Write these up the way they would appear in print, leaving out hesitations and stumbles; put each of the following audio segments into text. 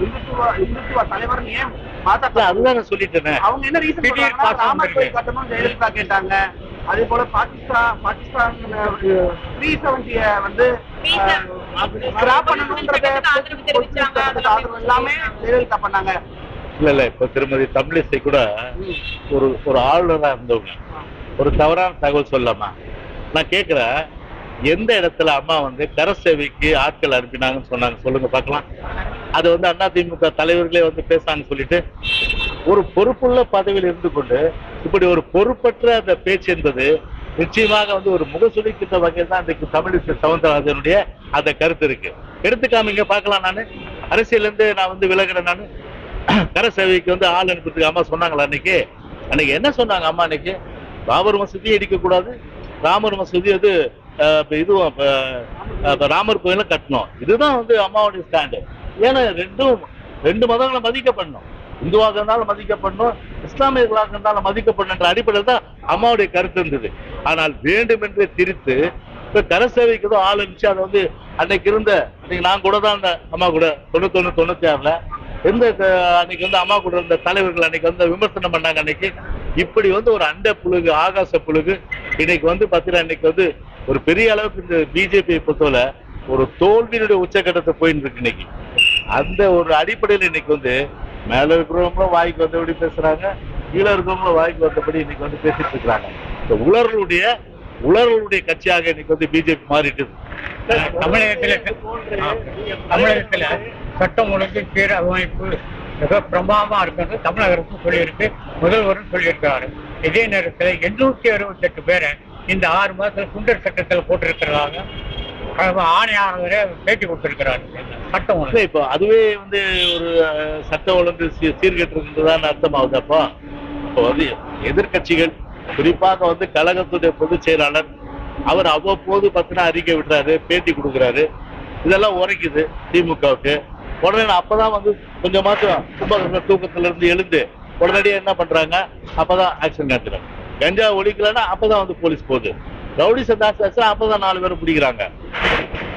இந்துத்துவ தலைவர் ஏன் பாஜக? அதுதான் சொல்லிட்டேன். அவங்க என்ன ரீசன் ராமர் கோயில் கட்டணும் ஜெயலலிதா கேட்டாங்க. அதே போல பாகிஸ்தான் 370 வந்து ஸ்கிராப் பண்ணணும்ன்றத எல்லாமே ஜெயலலிதா பண்ணாங்க. இல்ல இப்ப திருமதி தமிழிசை கூட ஒரு ஆளுநரா இருந்தவங்க ஒரு தவறான தகவல் சொல்லாமா? நான் கேக்குறேன், எந்த இடத்துல அம்மா வந்து கர சேவைக்கு ஆட்கள் அனுப்பினாங்கன்னு சொன்னாங்க சொல்லுங்க பார்க்கலாம். அது வந்து அதிமுக தலைவர்களே வந்து பேசாங்கன்னு சொல்லிட்டு ஒரு பொறுப்புள்ள பதவியில் இருந்து கொண்டு இப்படி ஒரு பொறுப்பற்ற அந்த பேச்சு என்பது நிச்சயமாக வந்து ஒரு முகசுளிக்கிட்ட வகையில் தான் இன்றைக்கு தமிழிசை சவுந்தரராஜனுடைய அந்த கருத்து இருக்கு. எடுத்துக்காமீங்க பார்க்கலாம். நான் அரசியல் இருந்து நான் வந்து விலகிறேன். நான் கர சேவைக்கு வந்து ஆள் அனுப்புறதுக்கு அம்மா சொன்னாங்களா? அன்னைக்கு என்ன சொன்னாங்க அம்மா? அன்னைக்கு ராமர் மசூதியை இடிக்கக்கூடாது, ராமர் மசூதி அது இதுவும் ராமர் கோயில கட்டணும். இதுதான் வந்து அம்மாவுடைய ஸ்டாண்டு. ஏன்னா ரெண்டு மதங்களை மதிக்கப்படணும். இந்துவாக இருந்தாலும் மதிக்கப்படணும், இஸ்லாமியர்களாக இருந்தாலும் மதிக்கப்படணுன்ற அடிப்படையில் தான் அம்மாவுடைய கருத்து இருந்தது. ஆனால் வேண்டுமென்றே திரித்து இப்ப கர சேவைக்கு தான் ஆள் இருந்துச்சு. அதை வந்து அன்னைக்கு நான் கூட தான் அந்த அம்மா கூட 91 96ல அன்னைக்கு வந்து அம்மா கூட இருந்த தலைவர்கள் அன்னைக்கு வந்து விமர்சனம் பண்ணாங்க. அன்னைக்கு இப்படி வந்து ஒரு அண்ட புழுகு ஆகாச புழுகு இன்னைக்கு வந்து பாத்தீங்கன்னா இன்னைக்கு வந்து ஒரு பெரிய அளவுக்கு இந்த பிஜேபியை பொறுத்தவரை ஒரு தோல்வியினுடைய உச்சகட்டத்தை போயிட்டு இருக்கு. இன்னைக்கு அந்த ஒரு அடிப்படையில் இன்னைக்கு வந்து மேல இருக்கிறவங்களும் வாய்க்கு வந்தபடி பேசுறாங்க, கீழே இருக்கிறவங்களும் வாய்க்கு வந்தபடி இன்னைக்கு வந்து பேசிட்டு இருக்கிறாங்க. இந்த உலர்களுடைய கட்சியாக இன்னைக்கு வந்து பிஜேபி மாறிட்டு. தமிழகத்துல சட்டம் ஒழுங்கு சீர அமைப்பு மிக பிரமாதமா இருக்கிறது தமிழக அரசு சொல்லியிருக்கு, முதல்வரும் சொல்லியிருக்கிறாரு. இதே நேரத்தில் 868 பேரை இந்த 6 மாதத்துல குண்டர் சட்டத்தில் போட்டிருக்கிறதாக ஆணையாளரே பேட்டி கொடுத்திருக்கிறாரு. சட்டம் ஒழுங்கு இப்போ அதுவே வந்து ஒரு சட்ட ஒழுங்கு சீர்கெட்டுதான் அர்த்தமாகுது. அப்போ வந்து எதிர்கட்சிகள் குறிப்பாக வந்து கழகத்துடைய பொதுச் செயலாளர் அவர் அவ்வப்போது பத்தின அறிக்கை விடுறாரு, பேட்டி கொடுக்குறாரு. இதெல்லாம் உரைக்குது திமுகவுக்கு. உடனே அப்பதான் வந்து கொஞ்சம் மாற்றம் தூக்கத்துல இருந்து எழுந்து உடனடியாக என்ன பண்றாங்க, அப்பதான் ஆக்ஷன் காட்டுறாங்க. கஞ்சா ஒழிக்கலன்னா அப்பதான் வந்து போலீஸ் போகுது. ரவுடி சந்தாஸ் அப்பதான் 4 பேரை பிடிக்கிறாங்க.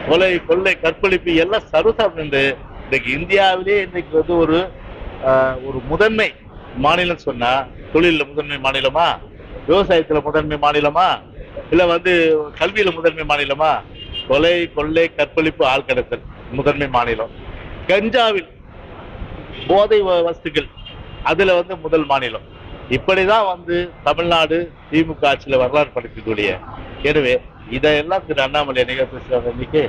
கொலை கொள்ளை கற்பழிப்பு எல்லாம் சர்வசாதாரண. இன்னைக்கு இந்தியாவிலே இன்னைக்கு வந்து ஒரு முதன்மை மாநிலம் சொன்னா தொழில முதன்மை மாநிலமா, விவசாயத்துல முதன்மை மாநிலமா, இல்ல வந்து கல்வியில முதன்மை மாநிலமா? கொலை கொள்ளை கற்பழிப்பு ஆள் கடத்தல் முதன்மை மாநிலம். கஞ்சாவில் போதை வஸ்துக்கள் அதுல வந்து முதல் மாநிலம். இப்படிதான் வந்து தமிழ்நாடு திமுக ஆட்சியில வரலாறு படுத்தக்கூடிய. எனவே இதெல்லாம் திரு அண்ணாமலை நீங்க பேசுறாங்க, இன்னைக்கு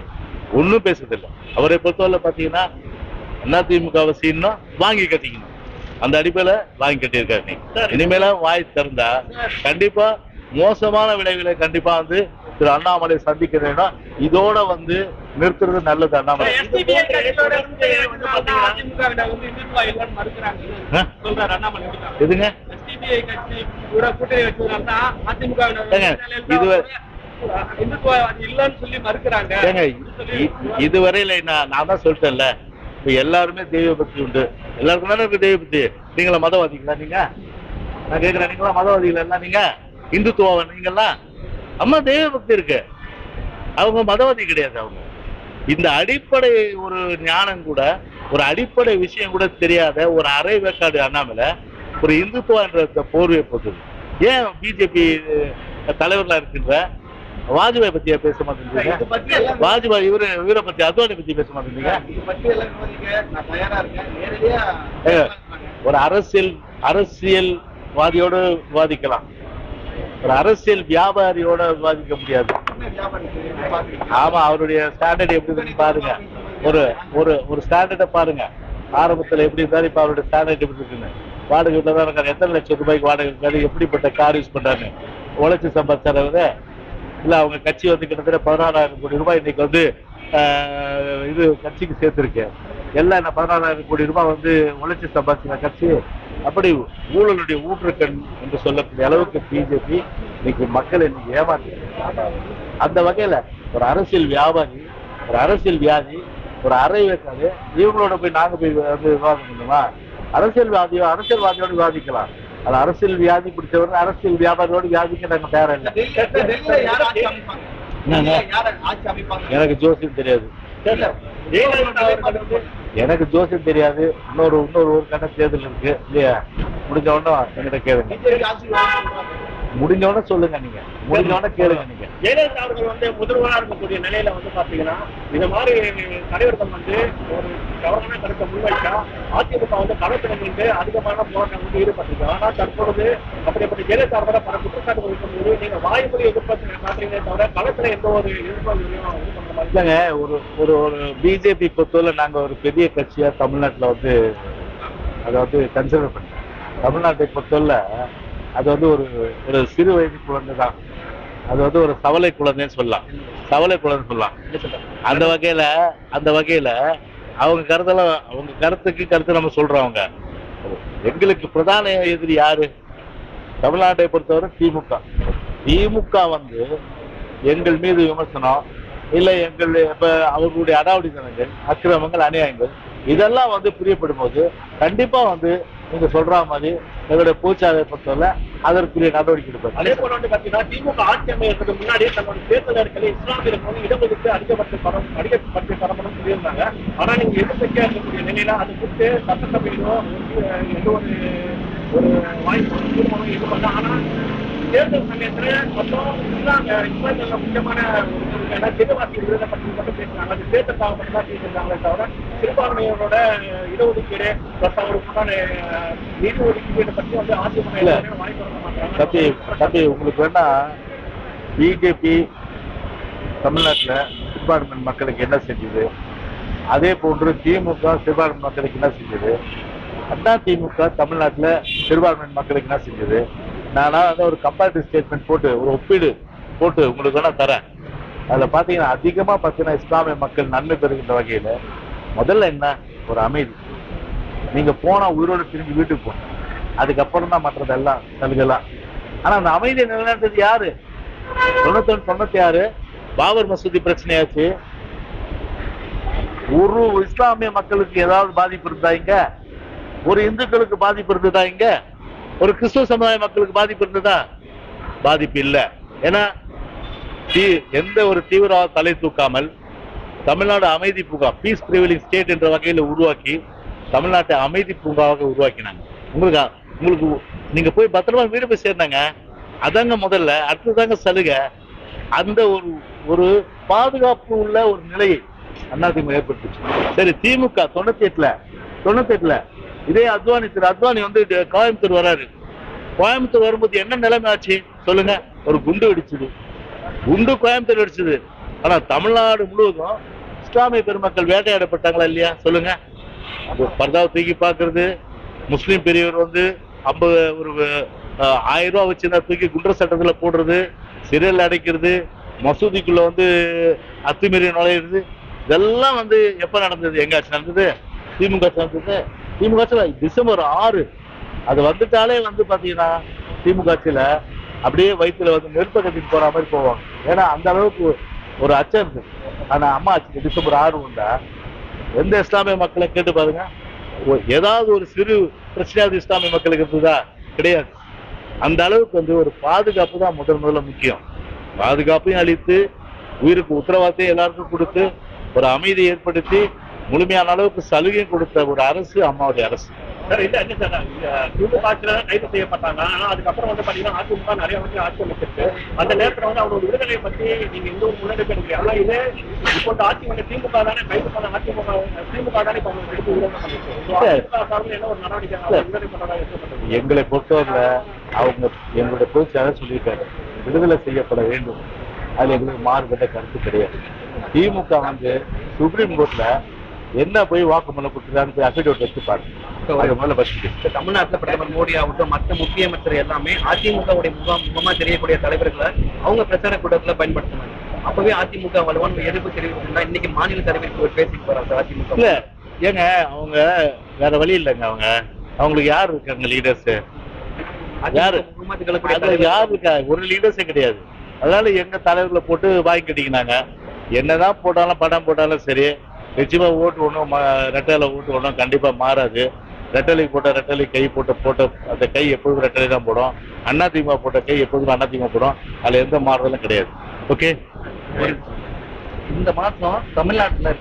ஒன்னும் பேசுறதில்லை. அவரை பொறுத்தவரை பாத்தீங்கன்னா அதிமுக அவசியம் வாங்கி கட்டிக்கணும், அந்த அடிப்படையில வாங்கி கட்டியிருக்காரு. நீங்க இனிமேல வாய் திறந்தா கண்டிப்பா மோசமான விளைவுகளை கண்டிப்பா வந்து திரு அண்ணாமலை சந்திக்கிறேன்னா இதோட வந்து நிறுத்துறது நல்லது. அண்ணாமலை எதுங்க இதுவரையில நான் தான் சொல்லிட்டேன்ல, இப்ப எல்லாருமே தெய்வ பக்தி உண்டு. எல்லாருக்கும் தானே இருக்கு தெய்வ பக்தி. நீங்களா மதவாதிகளா? நீங்க நான் கேட்கிறேன், நீங்களா மதவாதிகள் எல்லாம்? நீங்க இந்துத்துவ நீங்கெல்லாம் அம்மா தெய்வ பக்தி இருக்கு, அவங்க மதவாதி கிடையாது. அவங்க இந்த அடிப்படை ஒரு ஞானம் கூட, ஒரு அடிப்படை விஷயம் கூட தெரியாத ஒரு அரை வேக்காடு அண்ணாமலை ஒரு இந்துத்துவ என்ற போர்வையை போட்டது. ஏன் பிஜேபி தலைவர்களா இருக்கின்ற வாஜ்பாய் பத்தியா பேச மாட்டேங்க? வாஜ்பாய் இவரை பத்தி அத்வானி பத்தி பேச மாட்டேங்க? ஒரு அரசியல்வாதியோடு விவாதிக்கலாம், ஒரு அரசியல் வியாபாரியோட விவாதிக்க முடியாது. ஆமா, அவருடைய ஸ்டாண்டர்ட் எப்படி இருக்குன்னு பாருங்க. ஒரு ஸ்டாண்டர்ட பாருங்க. ஆரம்பத்துல எப்படி இருந்தாரு, இப்ப அவருடைய ஸ்டாண்டர்ட் எப்படி இருக்குன்னு. வாடகை வீட்டுல தான் இருக்காரு. எத்தனை லட்சம் ரூபாய்க்கு வாடகை இருக்காரு, எப்படிப்பட்ட கார் யூஸ் பண்றாரு, உழைச்சி சம்பாதிச்சாரு. இல்ல அவங்க கட்சி வந்து கிட்டத்தட்ட 16,000 கோடி ரூபாய் இன்னைக்கு வந்து இது கட்சிக்கு சேர்த்திருக்கு. எல்லாம் என்ன 16,000 கோடி ரூபாய் வந்து உழைச்சி சம்பாதிச்ச கட்சி. அப்படி ஊழலுடைய ஊற்றுக்கண் என்று சொல்லக்கூடிய அளவுக்கு பிஜேபி இன்னைக்கு மக்களை இன்னைக்கு ஏமாற்றி. அந்த வகையில ஒரு அரசியல் வியாபாரி, ஒரு அரசியல் வியாதி, ஒரு அறை வைக்காது இவங்களோட போய் நாங்க போய் வந்து விவாதம் பண்ணுமா? அரசியல்வாதியோடு விவாதிக்கலாம். அது அரசியல் வியாதி பிடிச்சவங்க அரசியல் வியாபாரியோடு வியாதிக்க நாங்க தயாரா இல்லை. எனக்கு ஜோசியம் தெரியாது. ஜெயலலிதா அவர்கள் வந்து எனக்கு ஜோசியம் தெரியாது. இன்னொரு ஒரு கட்ட தேர்தல் இருக்கு இல்லையா? முடிஞ்ச உடனே என்கிட்ட கேளுங்க. பிஜேபி ஆட்சிக்கு வரும்னு சொல்றாங்க. முடிஞ்ச உடனே சொல்லுங்க. நீங்க முடிஞ்ச உடனே கேளுங்க. நீங்க ஜெயலலிதா அவர்கள் வந்து முதல்வராக இருக்கக்கூடிய நிலையில வந்து பாத்தீங்கன்னா இந்த மாதிரி தலைவர்கள் வந்து ஒரு தவறான கருத்தை முன்வைச்சா அதிமுக வந்து களத்தில் நின்று அதிகமான போராட்டம் வந்து ஈடுபட்டிருக்கு. ஆனா தற்பொழுது அப்படிப்பட்ட ஜெயலலிதா அவரை பல குற்றச்சாட்டு வைக்கும்போது நீங்க வாய்மொழி எதிர்ப்பு காட்டுறீங்களே தவிர களத்துல எந்த ஒரு எதிர்ப்பு இல்லைங்க. ஒரு பிஜேபி பொறுத்தவரை நாங்க ஒரு பெரிய கட்சியா தமிழ்நாட்டுல வந்து அதை வந்து கன்சிடர் பண்ணோம். தமிழ்நாட்டை பொறுத்தவரை அது வந்து ஒரு சிறு வயது குழந்தை தான். அது வந்து ஒரு சவலை குழந்தைன்னு சொல்லலாம். சவலை குழந்தை சொல்லலாம். அந்த வகையில அவங்க கருத்து நம்ம சொல்றவங்க. எங்களுக்கு பிரதான எதிரி யாரு? தமிழ்நாட்டை பொறுத்தவரை திமுக வந்து எங்கள் மீது விமர்சனம் இல்லை, இப்ப அவர்களுடைய அடாவடித்தனங்கள், அக்கிரமங்கள், அநியாயங்கள் இதெல்லாம் வந்து பிரியப்படும் போது கண்டிப்பா வந்து நீங்க சொல்ற மாதிரி எங்களுடைய பூச்சாலை பொறுத்தவரை அதற்குரிய நடவடிக்கை எடுப்பாங்க. அதே போல வந்து பாத்தீங்கன்னா திமுக ஆட்சி அமையறதுக்கு முன்னாடி தன்னுடைய தேர்தல் இஸ்லாமியர்களுக்கு வந்து இடஒதுக்கீடு அதிகபட்ச தரப்படும் சொல்லியிருந்தாங்க. ஆனா நீங்க எதிர்கட்சியா இருக்கக்கூடிய நிலையில அது குறித்து சட்டசபையிலோ எந்த ஒரு வாய்ப்பு தீர்மானம் இது பண்ண. ஆனா தேர்தல் சமயத்துல மொத்தம் இஸ்லாமிய முக்கியமான ஜெகவாசி விருதை பற்றி மட்டும் பேசுறாங்க. அது தேர்தலுக்காக மட்டும் தான் பேசியிருக்காங்களே தவிர சிறுபான்மையோட இடஒதுக்கீடு அவருக்கான நிதி ஒதுக்கீடு பற்றி வந்து அதிமுக வாய்ப்பு வர மாட்டாங்க. உங்களுக்கு வேணா பிஜேபி தமிழ்நாட்டுல சிறுபான்மை மக்களுக்கு என்ன செஞ்சது, அதே போன்று திமுக சிறுபான்மை மக்களுக்கு என்ன செஞ்சது, அதிமுக தமிழ்நாட்டுல சிறுபான்மை மக்களுக்கு என்ன செஞ்சது, நானா ஒரு கம்பேரிட்டிவ் ஸ்டேட்மெண்ட் போட்டு ஒரு ஒப்பீடு போட்டு உங்களுக்கு வேணா தரேன். அதுல பாத்தீங்கன்னா அதிகமா பாத்தீங்கன்னா இஸ்லாமிய மக்கள் நன்மை பெறுகின்ற வகையில முதல்ல என்ன ஒரு அமைதி. நீங்க போனா உயிரோடு திரும்பி வீட்டுக்கு போகணும். அதுக்கப்புறம் தான் மற்றதெல்லாம் சலுகைலாம். ஆனா அந்த அமைதியை நிலைநாட்டது யாரு? 96 பாபர் மசூதி பிரச்சனையாச்சு. ஒரு இஸ்லாமிய மக்களுக்கு ஏதாவது பாதிப்பு இருந்தா இங்க? ஒரு இந்துக்களுக்கு பாதிப்பு இருந்ததா இங்க? ஒரு கிறிஸ்துவ சமுதாய மக்களுக்கு பாதிப்பு இருந்ததா? பாதிப்பு இல்ல. ஏன்னா எந்த ஒரு தீவிரவாத தலை தூக்காமல் தமிழ்நாடு அமைதி பூங்கா, பீஸ் பிரிவிலிங் ஸ்டேட் என்ற வகையில உருவாக்கி தமிழ்நாட்டை அமைதி பூங்காவாக உருவாக்கினாங்க. உங்களுக்கு நீங்க போய் பத்திரமா வீடு போய் சேர்ந்தாங்க. அதாங்க முதல்ல. அடுத்ததாங்க சலுகை. அந்த ஒரு பாதுகாப்பு உள்ள ஒரு நிலையை அதிமுக ஏற்பட்டுச்சு. சரி, திமுக 98 இதே திரு அத்வானி வந்து கோயம்புத்தூர் வராரு. கோயம்புத்தூர் வரும்போது என்ன நிலைமை ஆச்சு சொல்லுங்க? ஒரு குண்டு கோயம்புத்தூர் வெடிச்சது. ஆனா தமிழ்நாடு முழுவதும் இஸ்லாமிய பெருமக்கள் வேட்டையாடப்பட்டாங்களா இல்லையா? சொல்லுங்க. பர்தாவை தூக்கி பாக்குறது, முஸ்லீம் பெரியவர் வந்து 1000 ரூபாய் வச்சிருந்தா தூக்கி குண்டர் சட்டத்துல போடுறது, சிறையில் அடைக்கிறது, மசூதிக்குள்ள வந்து அத்துமீறி நுழையிறது, இதெல்லாம் வந்து எப்ப நடந்தது? எங்க ஆட்சி நடந்தது? திமுக நடந்தது. திமுக ஆட்சியில டிசம்பர் 6 அது வந்துட்டாலே வந்து பாத்தீங்கன்னா திமுக ஆட்சியில அப்படியே வயிற்றுல வந்து நெருப்ப கட்டிட்டு போற மாதிரி போவாங்க. ஏன்னா அந்த அளவுக்கு ஒரு அச்சம் இருக்கு. ஆனா அம்மா ஆட்சி டிசம்பர் 6 வந்தா எந்த இஸ்லாமிய மக்களை கேட்டு பாருங்க, ஏதாவது ஒரு சிறு பிரச்சனையாவது இஸ்லாமிய மக்களுக்கு இருந்ததா? கிடையாது. அந்த அளவுக்கு வந்து ஒரு பாதுகாப்பு தான் முதல்ல முக்கியம். பாதுகாப்பையும் அளித்து உயிருக்கு உத்தரவாதத்தையும் எல்லாருக்கும் கொடுத்து ஒரு அமைதியை ஏற்படுத்தி முழுமையான அளவுக்கு சலுகையும் கொடுத்த ஒரு அரசு அம்மாவுடைய அரசு. திமுக ஆட்சியில கைது செய்யப்பட்டாங்க. ஆனா அதுக்கப்புறம் வந்து பாத்தீங்கன்னா அதிமுக நிறைய வந்து ஆட்சி அமைச்சிருக்கு. அந்த நேரத்துல வந்து அவரோட விடுதலை பத்தி நீங்க எந்த ஒரு முன்னெடுப்பு எடுக்கல. ஆனா இது இப்போ ஆட்சி வந்து திமுக தானே கைது பண்ண திமுக தானே எடுத்து விடுதலை பண்ணிருக்கு. என்ன ஒரு நடவடிக்கை விடுதலை பண்ணதா? எங்களை பொறுத்தவரை அவங்க எங்களுடைய பொதுச்செயலாளர் சொல்லியிருக்காரு, விடுதலை செய்யப்பட வேண்டும். அதுல எங்களுக்கு மாறுபட்ட கருத்து கிடையாது. திமுக வந்து சுப்ரீம் கோர்ட்ல என்ன போய் வாக்குமூலம் கொடுத்துருக்கான்னு அஃபிடவிட் வச்சு பாருங்க. தமிழ்நாட்டுல பிரதமர் மோடி ஆகட்டும், மற்ற முக்கிய அமைச்சர் எல்லாமே அதிமுகவுடைய முகமா தெரியக்கூடிய தலைவர்களை அவங்க பிரச்சார கூட்டத்துல பயன்படுத்தினாங்க. அப்பவே அதிமுக வலுவான எதிர்ப்பு தெரிவிச்சிருந்தா இன்னைக்கு மாநில தலைவருக்கு பேசிட்டு போறாங்க அதிமுக. இல்ல ஏங்க, அவங்க வேற வழி இல்லைங்க. அவங்களுக்கு யார் இருக்காங்க லீடர்ஸ்? யாரு இருக்கா? ஒரு லீடர்ஸே கிடையாது. அதனால எங்க தலைவர்களை போட்டு வாங்கி கட்டிக்கினாங்க. என்னதான் போட்டாலும் படம் போட்டாலும் சரி, நிச்சயமா ஓட்டு ஒன்றும் ரெட்டலை ஓட்டு ஒன்றும் கண்டிப்பா மாறாது. ரெட்டலை போட்ட ரெட்டலை கை போட்ட அந்த கை எப்போதும் ரெட்டலை தான் போடும். அதிமுக போட்ட கை எப்போதும் அதிமுக போடும். அதுல எந்த மாறுதலும் கிடையாது. ஓகே, இந்த மாசம் தமிழ்நாட்டுல இருக்க